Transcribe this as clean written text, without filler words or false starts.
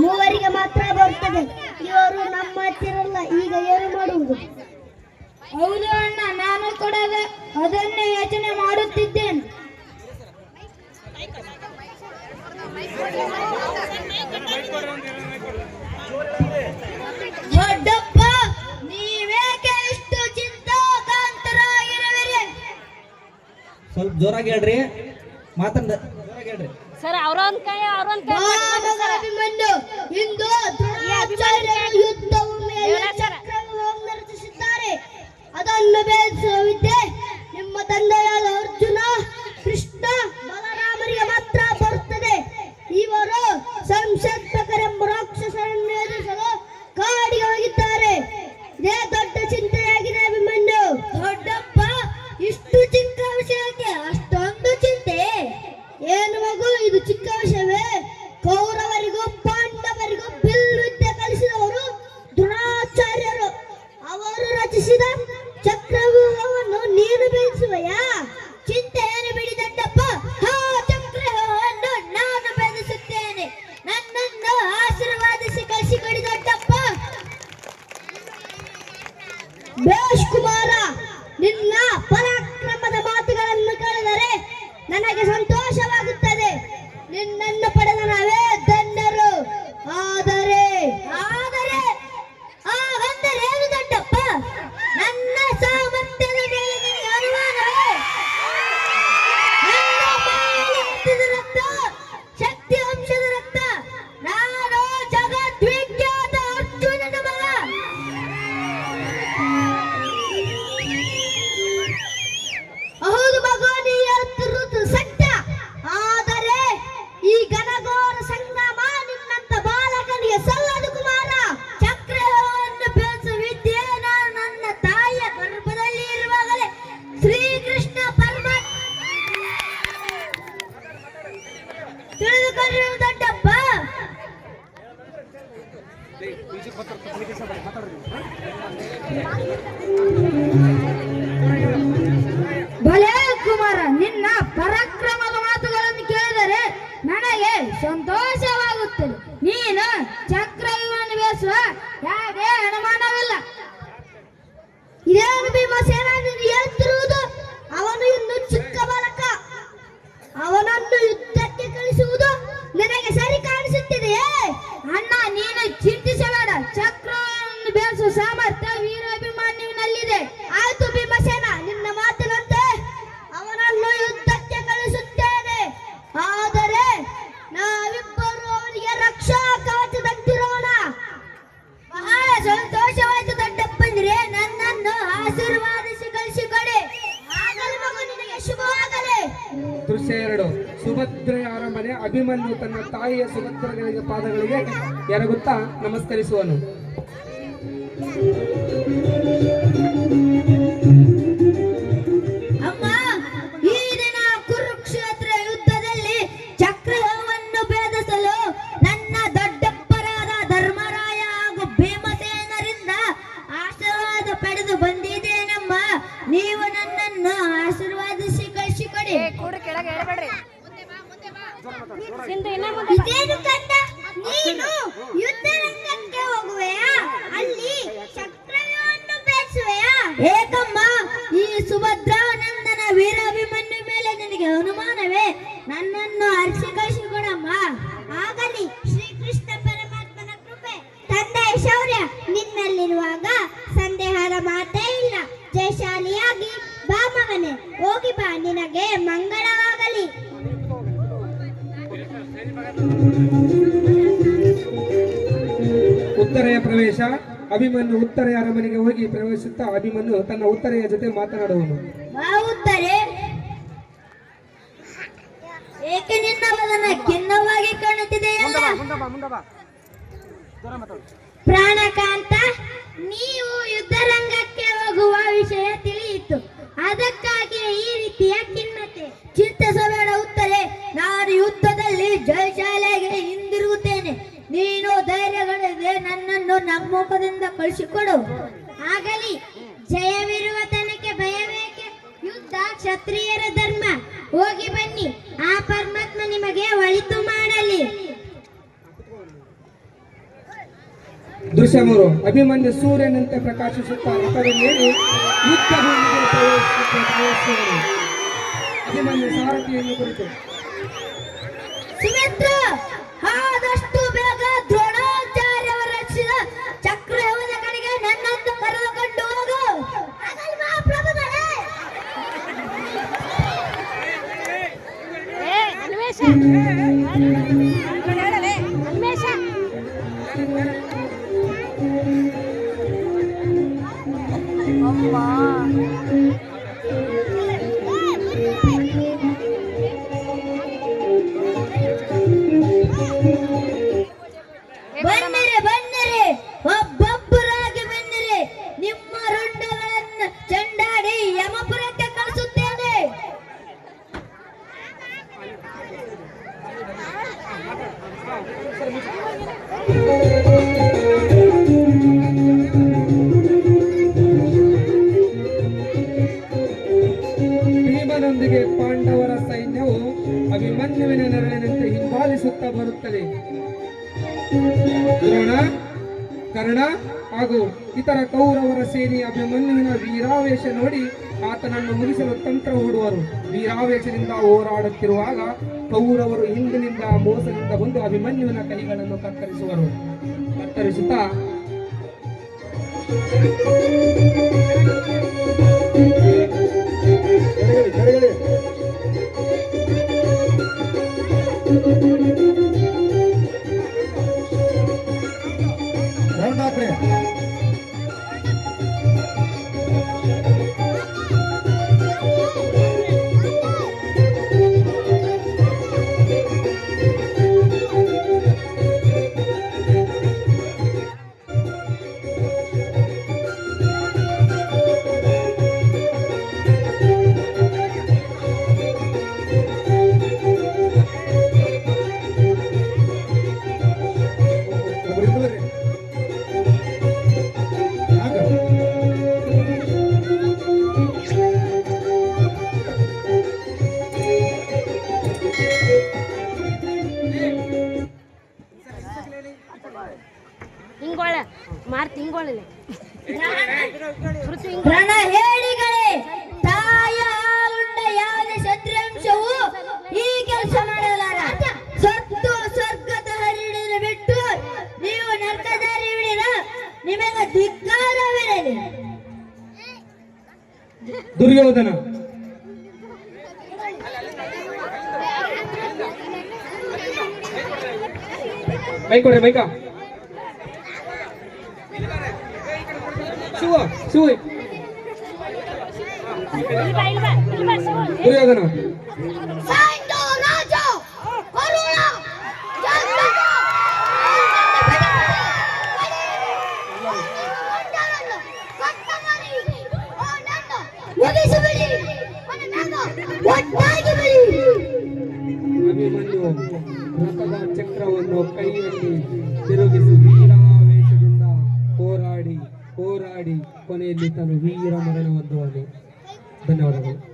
ಮೂವರಿಗೆ ಮಾತ್ರ ಬರ್ತದೆ. ಇವರು ನಮ್ಮ ಹತ್ತಿರಲ್ಲ. ಈಗ ಏನು ಮಾಡುವುದು? ಹೌದು ಅಣ್ಣ, ನಾನು ಕೂಡ ಅದನ್ನೇ ಯೋಚನೆ ಮಾಡುತ್ತಿದ್ದೇನೆ. ದೊಡ್ಡಪ್ಪ, ನೀವೇಕೆ ಇಷ್ಟು ಚಿಂತಾಕಾಂತರಾಗಿರುವಿರಿ? ಸ್ವಲ್ಪ ಜೋರಾಗಿ ಹೇಳ್ರಿ, ಮಾತಂದ ಜೋರಾಗಿ ಹೇಳ್ರಿ ಸರ್. ಅವರೊಂದ್ ಕೈ ಅಭಿಮನ್ಯು ಇಂದು ದ್ರೋಣಾಚಾರ್ಯರು ಯುದ್ಧವು ಮೇಲೆ ಚಕ್ರವ್ಯೂಹವನ್ನು ರಚಿಸಿದ್ದಾರೆ. ಅದನ್ನು ಭೇದಿಸುವ ವಿದ್ಯೆ ನಿಮ್ಮ ತಂದೆಯಾದ ಅರ್ಜುನ, ಕೃಷ್ಣ, ಬಲರಾಮರಿಗೆ ಮಾತ್ರ ಬರುತ್ತದೆ. ಇವರು ಸಂಶೋಧಕರೆಂಬ ರಾಕ್ಷಸರನ್ನು ಎದುರಿಸಲು ಕಾಡಿಗೆ ಹೋಗಿದ್ದಾರೆ. ಇದೇ ದೊಡ್ಡ ಚಿಂತೆಯಾಗಿದೆ ಅಭಿಮನ್ಯು. ದೊಡ್ಡಪ್ಪ, ಇಷ್ಟು ಚಿಕ್ಕ ವಿಷಯಕ್ಕೆ ಅಷ್ಟೊಂದು ಚಿಂತೆ? ಏನು ಮಗು, ಇದು ಚಿಕ್ಕ ವಿಷಯವೇ? ಕೌರವರಿಗೂ ಪಾಂಡವರಿಗೂ ಬಿಲ್ವಿದ್ಯೆ ಕಲಿಸಿದವರು ದ್ರೋಣಾಚಾರ್ಯರು. ಅವರು ರಚಿಸಿದ ಚಕ್ರವ್ಯೂಹವನ್ನು ನೀನು ಭೇದಿಸುವೆಯಾ? ಚಿಂತೆ ಏನು ಬಿಡಿ ದೊಡ್ಡಪ್ಪ. ಚಕ್ರವ್ಯೂಹವನ್ನು ನಾನು ಭೇದಿಸುತ್ತೇನೆ. ನನ್ನನ್ನು ಆಶೀರ್ವಾದಿಸಿ ಕಳಿಸಿಕೊಡಿ ದೊಡ್ಡಪ್ಪ. ಬೇಷ್ ಕುಮಾರ, ನಿನ್ನ ಪರಾಕ್ರಮದ ಮಾತುಗಳನ್ನು ಕೇಳಿದರೆ ನನಗೆ ಸಂತೋಷವಾಗುತ್ತದೆ. ನಿನ್ನನ್ನು ಪಡೆದ ನಾವೇ ಧನ್ಯರು. ಆದರೆ ಹಾಗಂದರೆ ಏನು ದೊಡ್ಡಪ್ಪ? ನನ್ನ ಸಾಮರ್ಥ್ಯದ ಮೇಲೆ ನಿನಗೆ ಅನುಮಾನವೇ? ನನ್ನ ಬಾಯಲ್ಲಿ ಹುಟ್ಟಿದ ರಕ್ತ ಶಕ್ತಿ ವಂಶದ ರಕ್ತ. ನಾನು ಜಗದ್ವಿಖ್ಯಾತ ಅರ್ಜುನನ ಮಗ. ಹೌದು ಮಗು, ನೀ ಹೇಳ್ತಿರುವುದು ಸತ್ಯ. ಆದರೆ ಈ ಘನಘೋರ ಸಂಗ್ರಾಮ ನಿನ್ನಂತ ಬಾಲಕನಿಗೆ ಸಲ್ಲದು ಕುಮಾರ. ಚಕ್ರವನ್ನು ಬೆಳೆಸುವ ವಿದ್ಯೆ ನಾನು ನನ್ನ ತಾಯಿಯ ಗರ್ಭದಲ್ಲಿ ಇರುವಾಗಲೇ ಶ್ರೀಕೃಷ್ಣ ಪರಮಾತ್ಮ ತಿಳಿದುಕೊಂಡಿರುವ ದೊಡ್ಡಪ್ಪ. ಭಲೇ ಕುಮಾರ, ನಿನ್ನ ಪರಾಕ್ರಮದ ಮಾತುಗಳನ್ನು ಕೇಳಿದರೆ ನನಗೆ ಸಂತೋಷವಾಗುತ್ತದೆ. ನೀನು ಚಕ್ರವ್ಯೂಹವನ್ನು ಬೆಳೆಸುವ ಯಾವುದೇ ಅನುಮಾನವಿಲ್ಲ. ಇದೇನು ಭೀಮಸೇನ ನೀನು ಹೇಳ್ತಿರುವುದು? ಅವನು ಇನ್ನು ಚಿಕ್ಕ ಬಾಲಕ. ಅವನನ್ನು ಯುದ್ಧಕ್ಕೆ ಕಳಿಸುವುದು ನಿನಗೆ ಸರಿ ಕಾಣಿಸುತ್ತಿದೆಯೇ? ಅಣ್ಣ, ನೀನು ಚಿಂತಿಸಬೇಡ. ಚಕ್ರವನ್ನು ಬೆಳೆಸುವ ಸಾಮರ್ಥ್ಯ ವೀರಾಭಿಮನ್ಯುವಿನಲ್ಲಿದೆ. ಆಯ್ತು ಭೀಮಸೇನ, ನಿನ್ನ ಮಾತಿನಂತೆ ಅವನನ್ನು ಯುದ್ಧಕ್ಕೆ ಕಳಿಸುತ್ತೇನೆ. ಆದರೆ ನಾವಿಬ್ಬರು ಅವನಿಗೆ ರಕ್ಷಾ ಕವಚದಂತಿರೋಣ. ಬಹಳ ಸಂತೋಷವಾಯಿತು ದೊಡ್ಡಪ್ಪಂದ್ರೆ. ನನ್ನನ್ನು ಆಶೀರ್ವಾದಿಸಿ ಕಳಿಸಿಕೊಡಿ. ಆಗಲಿ ಮಗು, ನಿನಗೆ ಶುಭವಾಗಲಿ. ದೃಶ್ಯ 2. ಸುಭದ್ರೆಯ ಅರಮನೆ. ಅಭಿಮನ್ಯು ತನ್ನ ತಾಯಿಯ ಸುಭದ್ರೆಗಳಿಗೆ ಪಾದಗಳಿಗೆ ಎರಗುತ್ತಾ ನಮಸ್ಕರಿಸುವನು. ಅಮ್ಮ, ಈ ದಿನ ಕುರುಕ್ಷೇತ್ರ ಯುದ್ಧದಲ್ಲಿ ಚಕ್ರವ್ಯೂಹವನ್ನು ಭೇದಿಸಲು ನನ್ನ ದೊಡ್ಡಪ್ಪರಾದ ಧರ್ಮರಾಯ ಹಾಗೂ ಭೀಮಸೇನರಿಂದ ಆಶೀರ್ವಾದ ಪಡೆದು ಬಂದಿದ್ದೇನಮ್ಮ. ನೀವು ನನ್ನನ್ನು ಆಶೀರ್ವಾದಿಸಿ ಕಳಿಸಿಕೊಡಿ. ಇದೇನು ಕಂದ, ನೀನು ಯುದ್ಧ ರಂಗಕ್ಕೆ ಹೋಗುವೆಯಾ? ಅಲ್ಲಿ ಚಕ್ರವ್ಯೂಹವನ್ನು ಬೆಳೆಸುವೆಯಾ? ಏಕಮ್ಮ, ಈ ಸುಭದ್ರಾನಂದನ ವೀರಾಭಿಮನ್ಯು ಮೇಲೆ ನಿನಗೆ ಅನುಮಾನವೇ? ನನ್ನನ್ನು ಅರಿಸಿ ಕಳಿಸಿಕೊಡಮ್ಮ. ಆಗಲಿ, ಶ್ರೀಕೃಷ್ಣ ಪರಮಾತ್ಮನ ಕೃಪೆ. ತಂದೆ ಶೌರ್ಯ ನಿನ್ನಲ್ಲಿರುವಾಗ ಸಂದೇಹದ ಮಾತೇ ಇಲ್ಲ. ಜಯಶಾಲಿಯಾಗಿ ಬಾ ಮಗನೇ, ಹೋಗಿ ಬಾ, ನಿನಗೆ ಮಂಗಳವಾಗಲಿ. ಉತ್ತರೆಯ ಪ್ರವೇಶ. ಅಭಿಮನ್ಯು ಉತ್ತರೆಯ ಅರಮನೆಗೆ ಹೋಗಿ ಪ್ರವೇಶಿಸುತ್ತಾ ಅಭಿಮನ್ಯು ತನ್ನ ಉತ್ತರೆಯ ಜೊತೆ ಮಾತನಾಡುವನು. ಬಾ ಉತ್ತರೆ, ಏಕೆ ನಿನ್ನ ಬದನ ಖಿನ್ನವಾಗಿ ಕಾಣುತ್ತಿದೆಯಲ್ಲ? ಪ್ರಾಣಕಾಂತ, ನೀವು ಯುದ್ಧರಂಗಕ್ಕೆ ಹೋಗುವ ವಿಷಯ ತಿಳಿಯಿತು. ಅದಕ್ಕಾಗಿ ಈ ರೀತಿಯ ಖಿನ್ನತೆ. ಚಿಂತಿಸಬೇಡ ಉತ್ತರೆ, ನಾನು ಯುದ್ಧದಲ್ಲಿ ಜಯಶಾಲೆಗೆ ಹಿಂದಿರುಗುತ್ತೇನೆ. ನೀನು ಧೈರ್ಯಗಳಿದೆ ನನ್ನನ್ನು ನಮ್ಮುಖದಿಂದ ಕಳಿಸಿಕೊಡು. ಆಗಲಿ, ಜಯವಿರುವ ತನಕ ಭಯವೇಕೆ? ಯುದ್ಧ ಕ್ಷತ್ರಿಯರ ಧರ್ಮ. ಹೋಗಿ ಬನ್ನಿ, ಆ ಪರಮಾತ್ಮ ನಿಮಗೆ ಒಳಿತು ಮಾಡಲಿ. ದೃಶ್ಯ 3 ಅಭಿಮನ್ಯು ಸೂರ್ಯನಂತೆ ಪ್ರಕಾಶಿಸುತ್ತಾ ರಥವನ್ನೇರಿ ಯುದ್ಧ ಭೂಮಿಗೆ ಪ್ರವೇಶಿಸುವನು. ಅಭಿಮನ್ಯು ಸಾರಥಿಯನ್ನು ಕುರಿತು ಸುಮಿತ್ರ ಆದಷ್ಟು ಬೇಗ ದ್ರೋಣಾಚಾರ್ಯವರು ರಚಿಸಿದ ಚಕ್ರವ್ಯೂಹದ ಕಡೆಗೆ ನನ್ನನ್ನು ಕರೆದುಕೊಂಡು ಹೋಗು. ಬನ್ನಿರಿ ಬನ್ನಿರಿ, ಒಬ್ಬೊಬ್ಬರಾಗಿ ಬನ್ನಿರಿ. ನಿಮ್ಮ ರುಂಡಗಳನ್ನು ಚೆಂಡಾಡಿ ಯಮಪುರಕ್ಕೆ ಕಳಿಸುತ್ತೇನೆ. ಭೀಮನೊಂದಿಗೆ ಪಾಂಡವರ ಸೈನ್ಯವು ಅಭಿಮನ್ಯುವಿನ ನೆರಳಿನಂತೆ ಹಿಂಬಾಲಿಸುತ್ತಾ ಬರುತ್ತದೆ. ದ್ರೋಣ, ಕರ್ಣ ಹಾಗೂ ಇತರ ಕೌರವರ ಸೇನೆ ಅಭಿಮನ್ಯುವಿನ ವೀರಾವೇಶ ನೋಡಿ ಆತನನ್ನು ಮುಗಿಸಲು ತಂತ್ರ ಹೂಡುವರು. ವೀರಾವೇಶದಿಂದ ಹೋರಾಡುತ್ತಿರುವಾಗ ಕೌರವರು ಹಿಂದಿನಿಂದ ಮೋಸದಿಂದ ಬಂದು ಅಭಿಮನ್ಯುವಿನ ಕೈಗಳನ್ನು ಕತ್ತರಿಸುತ್ತಾ ಹಿಂಗೊಳ್ಳ ಮಾರ್ತಿ ಹಿಂಗೊಳ್ಳಿಲ್ಲ ರಣ ಹೇಳಿಗಳೇ, ತಾಯ ಹಾಲುಂಡ ಯಾವುದೇ ಶತ್ರುಂಶವು ಈ ಕೆಲಸ ಮಾಡಲಾರ. ಸತ್ತು ಸ್ವರ್ಗದ ಹರಿಡಿನ ಬಿಟ್ಟು ನೀವು ನರ್ಕದಾರಿ ಹಿಡಿದ ನಿಮಗೆ ಧಿಕ್ಕಾರವಿರಲಿ. ದುರ್ಯೋಧನ, ಮೈಕೊಡೆ ಮೈಕ ಶಿವ ಶಿವ ದುರ್ಯೋಧನ ಅಭಿಮನ್ಯು ರಥದ ಚಕ್ರವನ್ನು ಕೈಯಲ್ಲಿ ತಿರುಗಿಸಿ ವೀರಾವೇಶದಿಂದ ಹೋರಾಡಿ ಕೊನೆಯಲ್ಲಿ ತನ್ನ ವೀರ ಮರಣ ಹೊಂದುವನು. ಧನ್ಯವಾದಗಳು.